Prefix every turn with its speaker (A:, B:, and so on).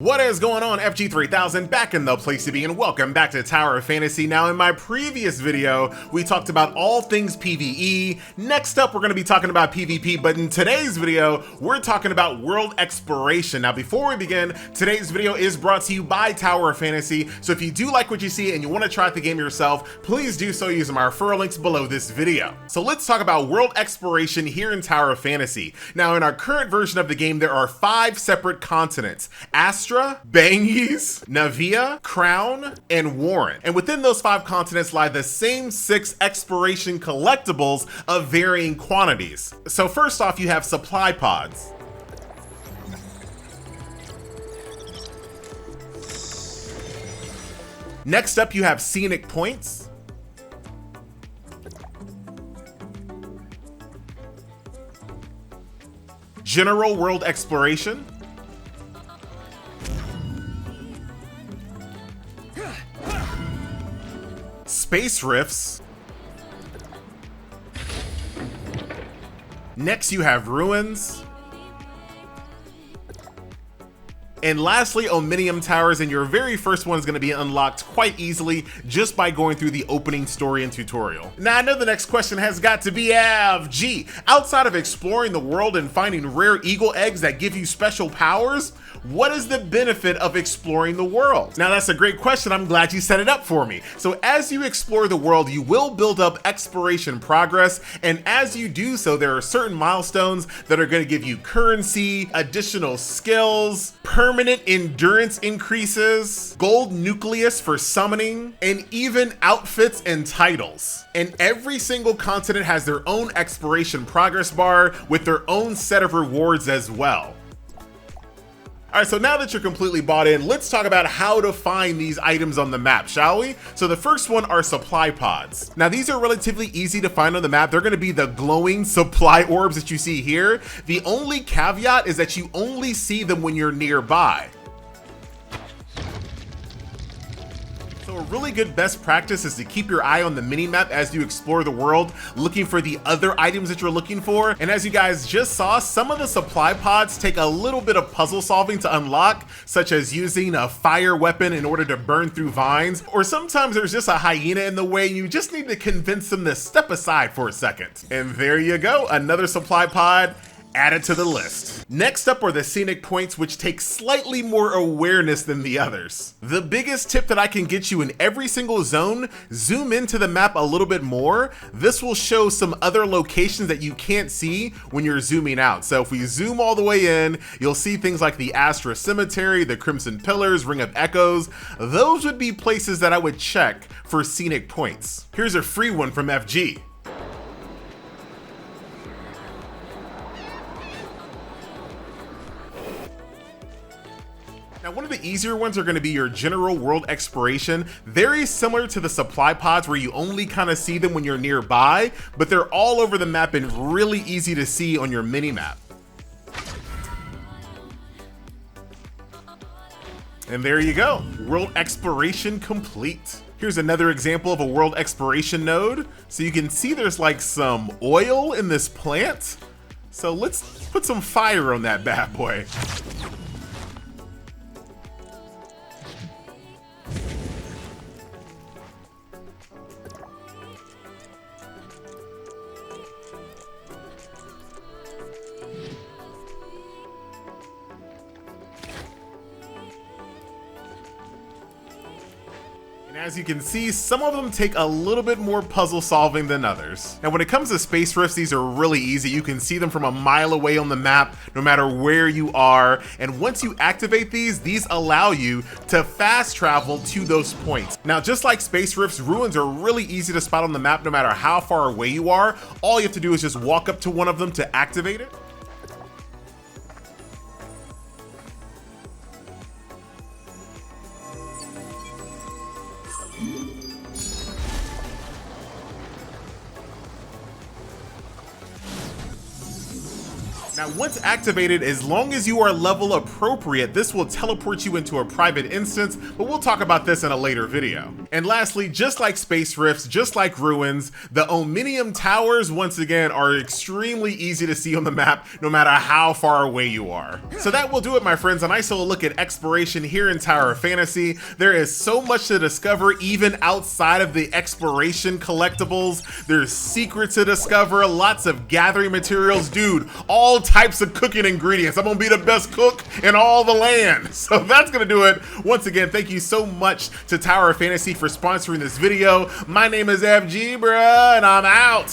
A: What is going on, FG3000? Back in the place to be, and welcome back to Tower of Fantasy. Now, in my previous video, we talked about all things PvE. Next up, we're going to be talking about PvP, but in today's video, we're talking about world exploration. Now, before we begin, today's video is brought to you by Tower of Fantasy, so if you do like what you see and you want to try out the game yourself, please do so using my referral links below this video. So let's talk about world exploration here in Tower of Fantasy. Now, in our current version of the game, there are 5 separate continents: Astra, Bangies, Navia, Crown, and Warren. And within those 5 continents lie the same 6 exploration collectibles of varying quantities. So first off, you have supply pods. Next up, you have Scenic Points. General World Exploration. Space Rifts. Next, you have Ruins. And lastly, Omnium Towers, and your very first one is going to be unlocked quite easily just by going through the opening story and tutorial. Now, I know the next question has got to be, FG, outside of exploring the world and finding rare eagle eggs that give you special powers, what is the benefit of exploring the world? Now, that's a great question. I'm glad you set it up for me. So as you explore the world, you will build up exploration progress, and as you do so, there are certain milestones that are going to give you currency, additional skills, permanent endurance increases, gold nucleus for summoning, and even outfits and titles. And every single continent has their own exploration progress bar with their own set of rewards as well. All right, so now that you're completely bought in, let's talk about how to find these items on the map, shall we? So the first one are supply pods. Now, these are relatively easy to find on the map. They're gonna be the glowing supply orbs that you see here. The only caveat is that you only see them when you're nearby. So a really good best practice is to keep your eye on the mini-map as you explore the world, looking for the other items that you're looking for. And as you guys just saw, some of the supply pods take a little bit of puzzle solving to unlock, such as using a fire weapon in order to burn through vines, or sometimes there's just a hyena in the way and you just need to convince them to step aside for a second. And there you go, another supply pod added to the list. Next up are the Scenic Points, which take slightly more awareness than the others. The biggest tip that I can get you in every single zone, zoom into the map a little bit more. This will show some other locations that you can't see when you're zooming out. So if we zoom all the way in, you'll see things like the Astra Cemetery, the Crimson Pillars, Ring of Echoes. Those would be places that I would check for Scenic Points. Here's a free one from FG. Now, one of the easier ones are going to be your general world exploration. Very similar to the supply pods where you only kind of see them when you're nearby, but they're all over the map and really easy to see on your mini map. And there you go, world exploration complete. Here's another example of a world exploration node. So you can see there's like some oil in this plant. So let's put some fire on that bad boy. As you can see, some of them take a little bit more puzzle solving than others. Now, when it comes to space rifts, these are really easy. You can see them from a mile away on the map, no matter where you are. And once you activate these allow you to fast travel to those points. Now, just like space rifts, ruins are really easy to spot on the map no matter how far away you are. All you have to do is just walk up to one of them to activate it. Now, once activated, as long as you are level appropriate, this will teleport you into a private instance, but we'll talk about this in a later video. And lastly, just like Space Rifts, just like Ruins, the Omnium Towers, once again, are extremely easy to see on the map, no matter how far away you are. So that will do it, my friends. A nice little look at exploration here in Tower of Fantasy. There is so much to discover, even outside of the exploration collectibles. There's secrets to discover, lots of gathering materials. Dude, all types of cooking ingredients. I'm gonna be the best cook in all the land. So that's gonna do it. Once again, thank you so much to Tower of Fantasy for sponsoring this video. My name is FG, bruh, and I'm out.